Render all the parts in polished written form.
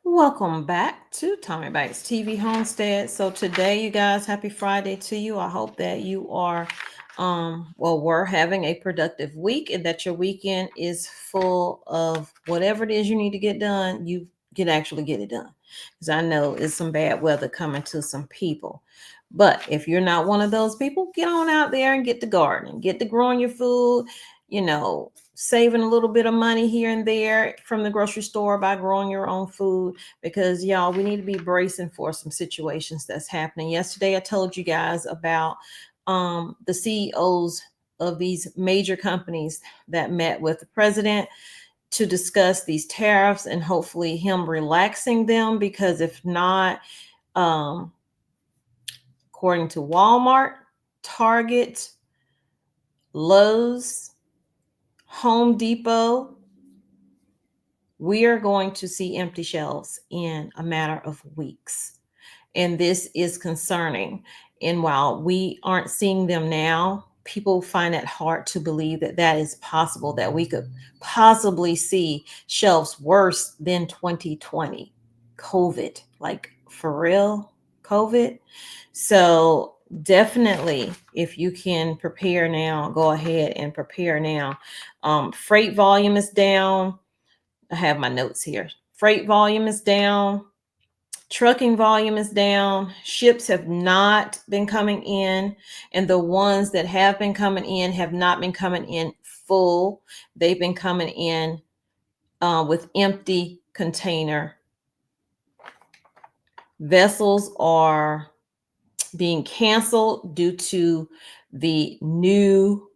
Welcome back to Tommy Bites TV Homestead. So today, you guys, happy Friday to you. I hope that you are, we're having a productive week and that your weekend is full of whatever it is you need to get done. You can actually get it done because I know it's some bad weather coming to some people. But if you're not one of those people, get on out there and get to gardening, get to growing your food, saving a little bit of money here and there from the grocery store by growing your own food because y'all, we need to be bracing for some situations that's happening. Yesterday I told you guys about the CEOs of these major companies that met with the president to discuss these tariffs and hopefully him relaxing them, because if not, um according to Walmart, Target, Lowe's, Home Depot, we are going to see empty shelves in a matter of weeks. And this is concerning. And while we aren't seeing them now, people find it hard to believe that that is possible, that we could possibly see shelves worse than 2020 COVID, like for real COVID. So definitely, if you can prepare now, go ahead and prepare now. Freight volume is down. I have my notes here. Freight volume is down. Trucking volume is down. Ships have not been coming in. And the ones that have been coming in have not been coming in full. They've been coming in with empty container. Vessels are being canceled due to the new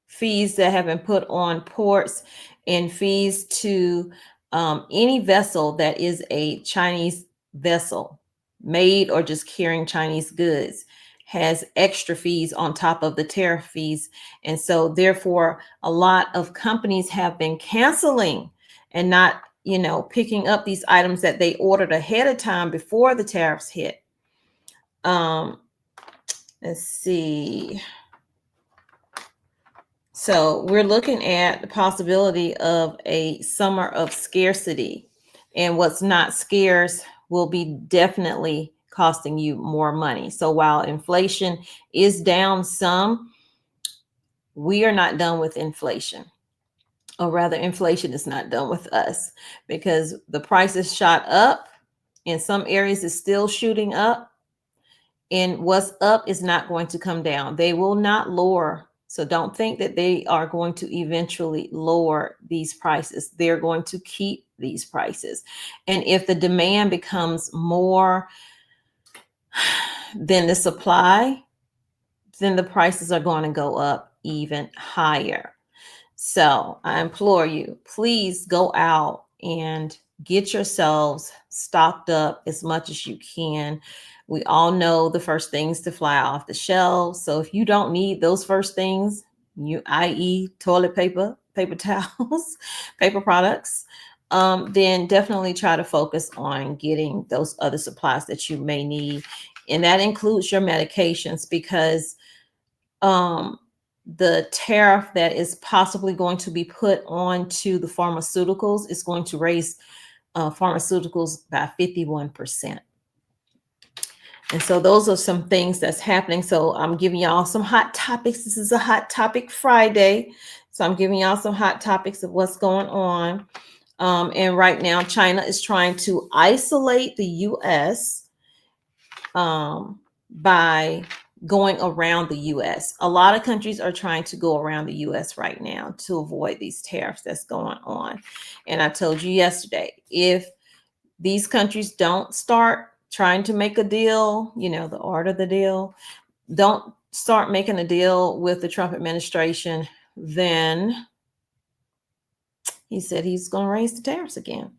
fees that have been put on ports and fees to any vessel that is a Chinese vessel made or just carrying Chinese goods has extra fees on top of the tariff fees. And so therefore, a lot of companies have been canceling and not, picking up these items that they ordered ahead of time before the tariffs hit. Um, let's see. So we're looking at the possibility of a summer of scarcity, and what's not scarce will be definitely costing you more money. So while inflation is down some, we are not done with inflation, or rather inflation is not done with us, because the prices shot up. In some areas it's still shooting up, and what's up is not going to come down. They will not lower. So don't think that they are going to eventually lower these prices. They're going to keep these prices. And if the demand becomes more than the supply, then the prices are going to go up even higher. So I implore you, please go out and get yourselves stocked up as much as you can. We all know the first things to fly off the shelves. So if you don't need those first things, i.e. toilet paper, paper towels, paper products, then definitely try to focus on getting those other supplies that you may need. And that includes your medications, because the tariff that is possibly going to be put onto the pharmaceuticals is going to raise pharmaceuticals by 51%. And so those are some things that's happening. So I'm giving y'all some hot topics. This is a hot topic Friday. So I'm giving y'all some hot topics of what's going on. And right now, China is trying to isolate the U.S. By going around the U.S. A lot of countries are trying to go around the U.S. right now to avoid these tariffs that's going on. And I told you yesterday, if these countries don't start trying to make a deal, the art of the deal, don't start making a deal with the Trump administration, then he said he's going to raise the tariffs again.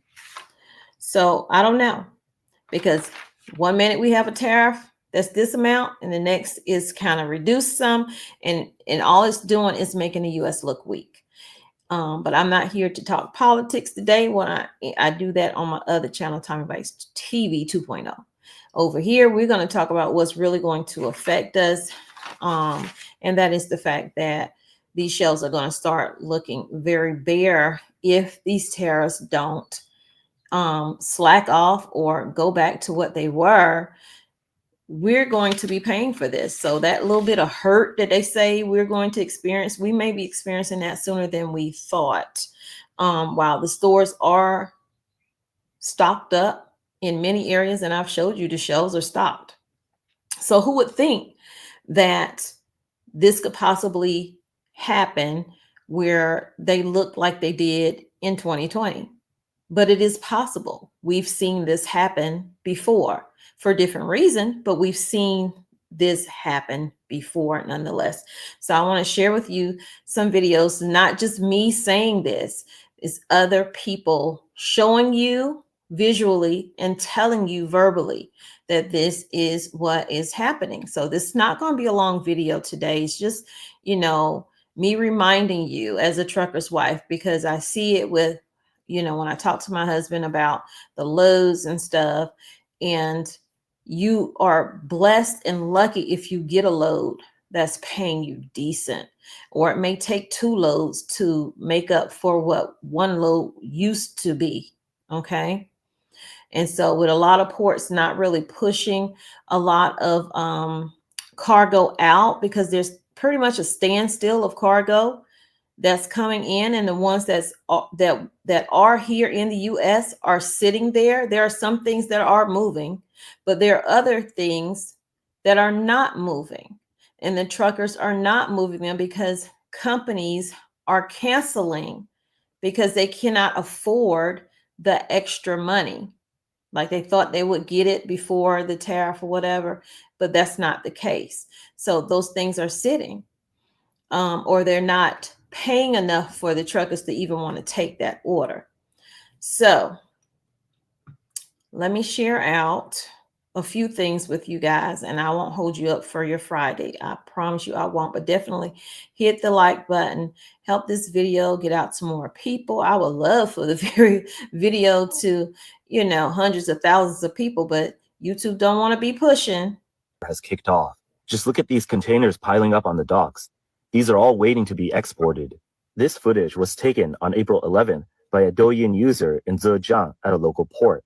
So I don't know, because one minute we have a tariff that's this amount, and the next is kind of reduced some, and all it's doing is making the U.S. look weak. But I'm not here to talk politics today. When I do that on my other channel, Tommy Bites TV 2.0. Over here, we're going to talk about what's really going to affect us, and that is the fact that these shelves are going to start looking very bare if these tariffs don't slack off or go back to what they were, we're going to be paying for this. So that little bit of hurt that they say we're going to experience, we may be experiencing that sooner than we thought. While the stores are stocked up in many areas, and I've showed you the shelves are stocked. So who would think that this could possibly happen where they look like they did in 2020? But it is possible. We've seen this happen before for a different reason, but we've seen this happen before nonetheless. So I want to share with you some videos, not just me saying this, it's other people showing you visually and telling you verbally that this is what is happening. So this is not going to be a long video today. It's just, me reminding you as a trucker's wife, because I see it with, when I talk to my husband about the loads and stuff, and you are blessed and lucky if you get a load that's paying you decent, or it may take 2 loads to make up for what 1 load used to be. Okay. And so with a lot of ports not really pushing a lot of cargo out, because there's pretty much a standstill of cargo that's coming in, and the ones that are here in the US are sitting there. There are some things that are moving, but there are other things that are not moving, and the truckers are not moving them because companies are canceling because they cannot afford the extra money. Like they thought they would get it before the tariff or whatever, but that's not the case. So those things are sitting, or they're not paying enough for the truckers to even want to take that order. So let me share out a few things with you guys, and I won't hold you up for your Friday. I promise you I won't, but definitely hit the like button. Help this video get out to more people. I would love for the video to, hundreds of thousands of people, but YouTube don't want to be pushing. Has kicked off. Just look at these containers piling up on the docks. These are all waiting to be exported. This footage was taken on April 11th by a Douyin user in Zhejiang at a local port.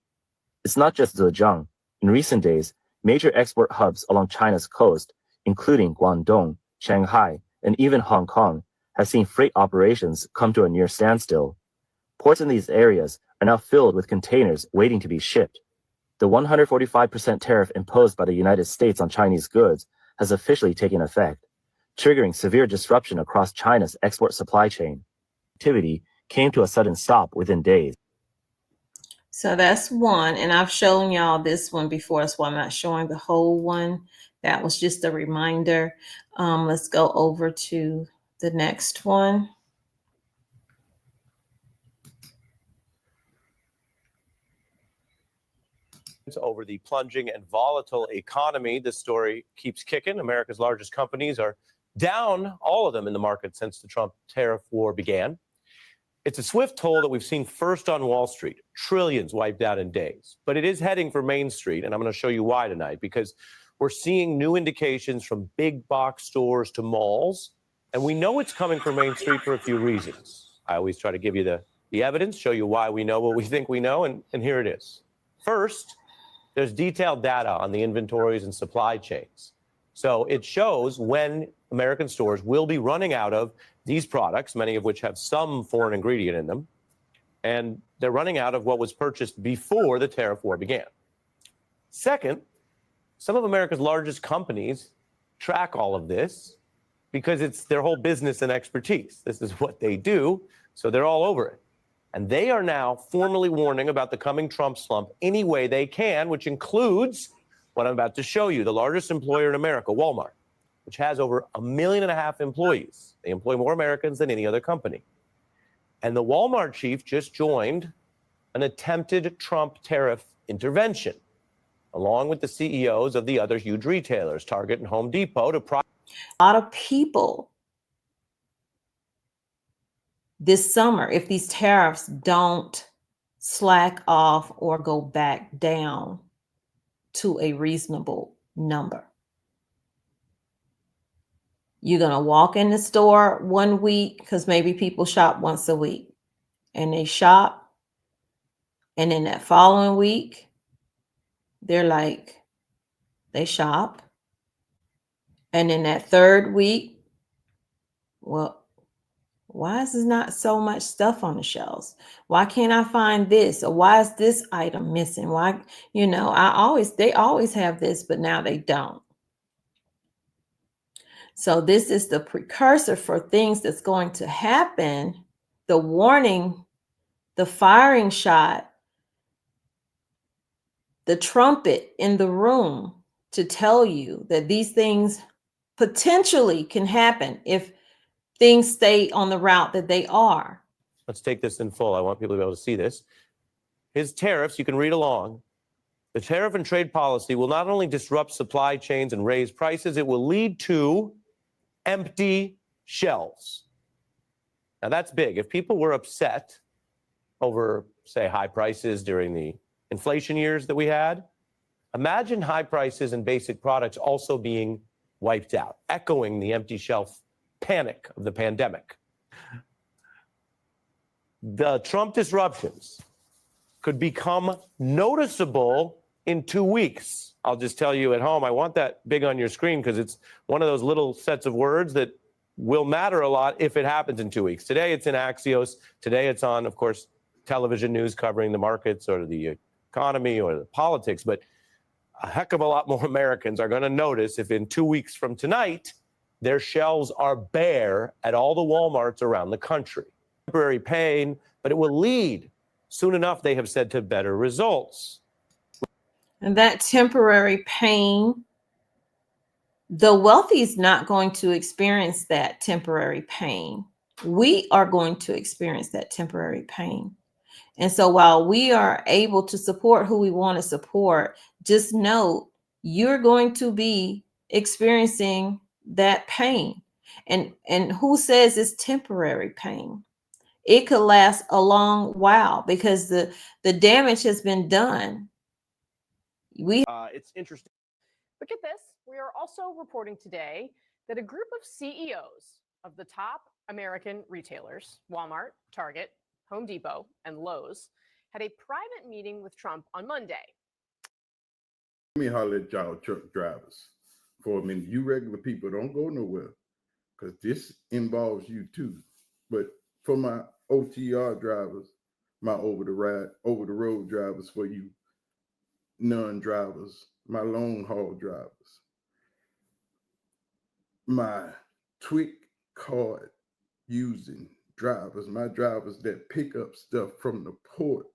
It's not just Zhejiang. In recent days, major export hubs along China's coast, including Guangdong, Shanghai, and even Hong Kong, have seen freight operations come to a near standstill. Ports in these areas are now filled with containers waiting to be shipped. The 145% tariff imposed by the United States on Chinese goods has officially taken effect, triggering severe disruption across China's export supply chain. Activity came to a sudden stop within days. So that's one, and I've shown y'all this one before. That's why I'm not showing the whole one. That was just a reminder. Let's go over to the next one. Over the plunging and volatile economy, this story keeps kicking. America's largest companies are down, all of them, in the market since the Trump tariff war began. It's a swift toll that we've seen first on Wall Street, trillions wiped out in days. But it is heading for Main Street, and I'm going to show you why tonight, because we're seeing new indications from big box stores to malls, and we know it's coming for Main Street for a few reasons. I always try to give you the evidence, show you why we know what we think we know, and here it is. First, there's detailed data on the inventories and supply chains. So it shows when American stores will be running out of these products, many of which have some foreign ingredient in them, and they're running out of what was purchased before the tariff war began. Second, some of America's largest companies track all of this because it's their whole business and expertise. This is what they do, so they're all over it. And they are now formally warning about the coming Trump slump any way they can, which includes what I'm about to show you, the largest employer in America, Walmart, which has over 1.5 million employees. They employ more Americans than any other company. And the Walmart chief just joined an attempted Trump tariff intervention, along with the CEOs of the other huge retailers, Target and Home Depot, to a lot of people this summer, if these tariffs don't slack off or go back down to a reasonable number. You're going to walk in the store one week, because maybe people shop once a week, and they shop And then that following week, they're like, they shop. And then that third week, well, why is there not so much stuff on the shelves? Why can't I find this? Or why is this item missing? Why, they always have this, but now they don't. So this is the precursor for things that's going to happen, the warning, the firing shot, the trumpet in the room to tell you that these things potentially can happen if things stay on the route that they are. Let's take this in full. I want people to be able to see this. His tariffs, you can read along. The tariff and trade policy will not only disrupt supply chains and raise prices, it will lead to empty shelves. Now, that's big. If people were upset over, say, high prices during the inflation years that we had, imagine high prices and basic products also being wiped out, echoing the empty shelf panic of the pandemic. The Trump disruptions could become noticeable in 2 weeks. I'll just tell you at home, I want that big on your screen because it's one of those little sets of words that will matter a lot if it happens in 2 weeks. Today it's in Axios. Today it's on, of course, television news covering the markets or the economy or the politics. But a heck of a lot more Americans are going to notice if in 2 weeks from tonight, their shelves are bare at all the Walmarts around the country. Temporary pain, but it will lead soon enough, they have said, to better results. And that temporary pain, the wealthy is not going to experience that temporary pain. We are going to experience that temporary pain. And so while we are able to support who we want to support, just know you're going to be experiencing that pain. And who says it's temporary pain? It could last a long while because the damage has been done. It's interesting. Look at this. We are also reporting today that a group of CEOs of the top American retailers, Walmart, Target, Home Depot, and Lowe's, had a private meeting with Trump on Monday. Let me holler at y'all truck drivers for a minute. You regular people don't go nowhere because this involves you too. But for my OTR drivers, my over the road drivers, for you non-drivers, my long haul drivers, my TWIC card using drivers, my drivers that pick up stuff from the ports.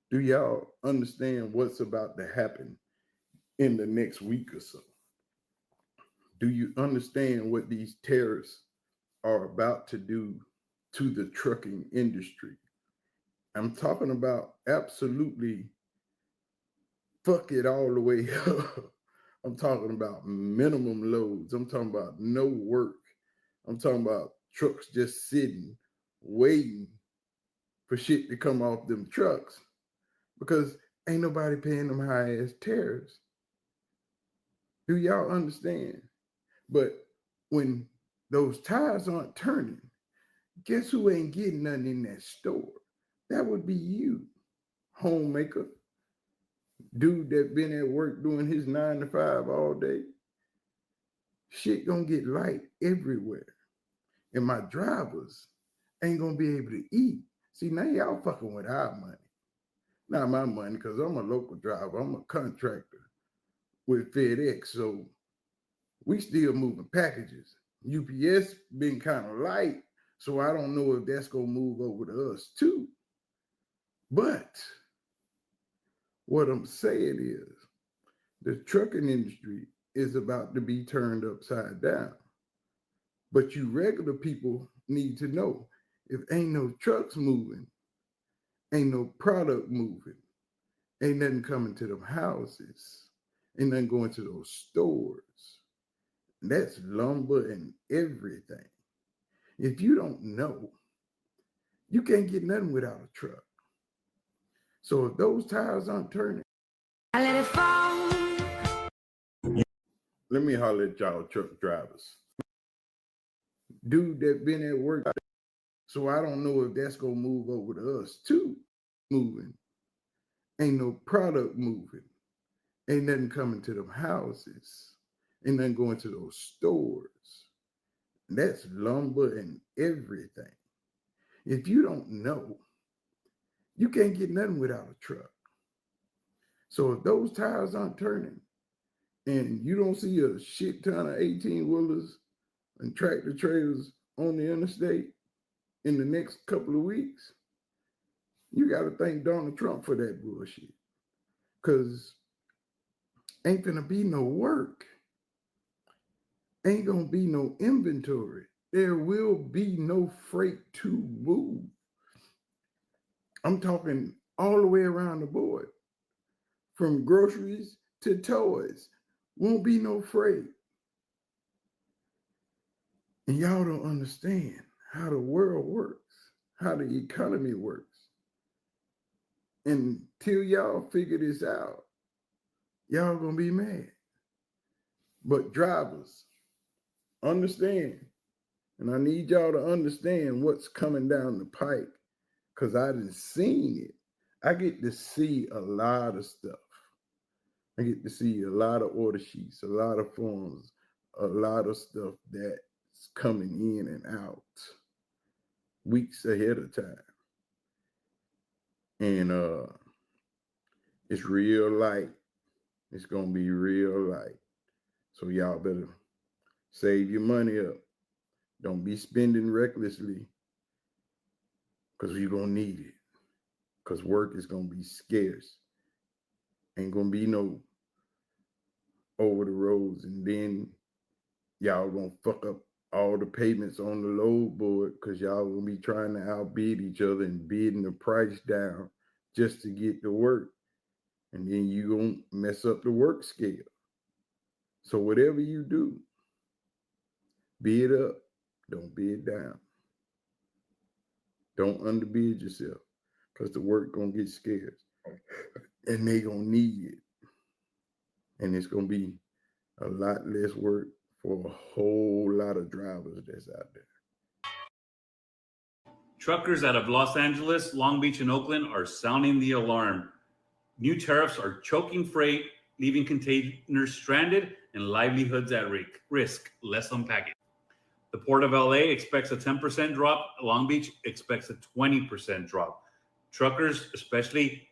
Do y'all understand what's about to happen in the next week or so? Do you understand what these tariffs are about to do to the trucking industry? I'm talking about absolutely fuck it all the way up. I'm talking about minimum loads. I'm talking about no work. I'm talking about trucks just sitting, waiting for shit to come off them trucks because ain't nobody paying them high ass tariffs. Do y'all understand? But when those tires aren't turning, guess who ain't getting nothing in that store? That would be you, homemaker, dude that been at work doing his 9 to 5 all day. Shit gonna get light everywhere. And my drivers ain't gonna be able to eat. See, now y'all fucking with our money. Not my money, because I'm a local driver. I'm a contractor with FedEx. So we still moving packages. UPS been kind of light, so I don't know if that's gonna move over to us too. But what I'm saying is the trucking industry is about to be turned upside down. But you regular people need to know, if ain't no trucks moving, ain't no product moving, ain't nothing coming to them houses, ain't nothing going to those stores. That's lumber and everything. If you don't know, you can't get nothing without a truck. So if those tires aren't turning, I let it fall. Let me holler at y'all truck drivers. Dude that been at work, so I don't know if that's gonna move over to us too. moving. Ain't no product moving. Ain't nothing coming to them houses. Ain't nothing going to those stores. And that's lumber and everything. If you don't know, you can't get nothing without a truck. So if those tires aren't turning and you don't see a shit ton of 18-wheelers and tractor trailers on the interstate in the next couple of weeks, you got to thank Donald Trump for that bullshit. Because ain't gonna be no work. Ain't gonna be no inventory. There will be no freight to move. I'm talking all the way around the board. From groceries to toys. Won't be no freight. And y'all don't understand how the world works, how the economy works. Until y'all figure this out, y'all gonna be mad. But drivers, understand, and I need y'all to understand what's coming down the pike, because I done seen it. I get to see a lot of stuff. I get to see a lot of order sheets, a lot of forms, a lot of stuff that's coming in and out weeks ahead of time. And it's real light. It's gonna be real light. So y'all better save your money up. Don't be spending recklessly, because you're gonna need it. Because work is gonna be scarce. Ain't gonna be no over the roads, and then y'all gonna fuck up all the payments on the load board because y'all gonna be trying to outbid each other and bidding the price down just to get the work. And then you gonna mess up the work scale. So whatever you do, bid up, don't bid down. Don't underbid yourself, because the work gonna get scarce. And they gonna need it. And it's gonna be a lot less work for a whole lot of drivers that's out there. Truckers out of Los Angeles, Long Beach, and Oakland are sounding the alarm. New tariffs are choking freight, leaving containers stranded and livelihoods at risk. Let's unpack it. The Port of LA expects a 10% drop. Long Beach expects a 20% drop. Truckers, especially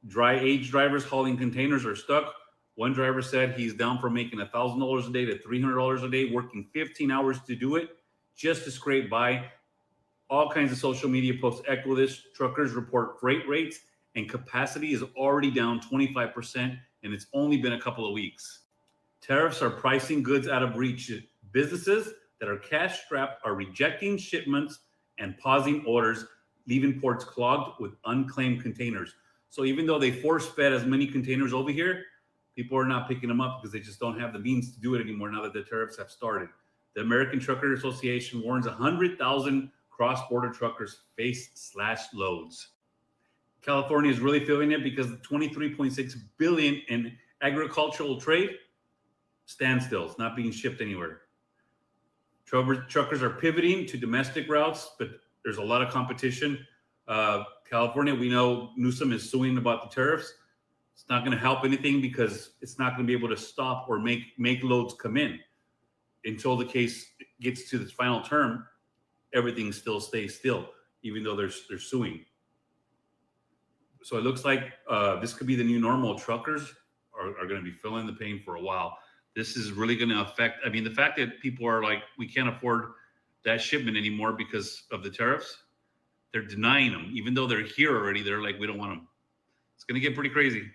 dry age drivers hauling containers, are stuck. One driver said he's down from making $1,000 a day to $300 a day, working 15 hours to do it just to scrape by. All kinds of social media posts echo this. Truckers report freight rates and capacity is already down 25%, and it's only been a couple of weeks. Tariffs are pricing goods out of reach. Businesses that are cash strapped are rejecting shipments and pausing orders, leaving ports clogged with unclaimed containers. So even though they force fed as many containers over here, people are not picking them up because they just don't have the means to do it anymore now that the tariffs have started. The American Trucker Association warns 100,000 cross-border truckers face slashed loads. California is really feeling it because the $23.6 billion in agricultural trade standstill. It's not being shipped anywhere. Truckers are pivoting to domestic routes, but there's a lot of competition. California, we know Newsom is suing about the tariffs. It's not going to help anything because it's not going to be able to stop or make loads come in. Until the case gets to its final term, everything still stays still, even though they're suing. So it looks like this could be the new normal. Truckers are going to be feeling the pain for a while. This is really going to affect, I mean, the fact that people are like, we can't afford that shipment anymore because of the tariffs, they're denying them. Even though they're here already, they're like, we don't want them. It's going to get pretty crazy.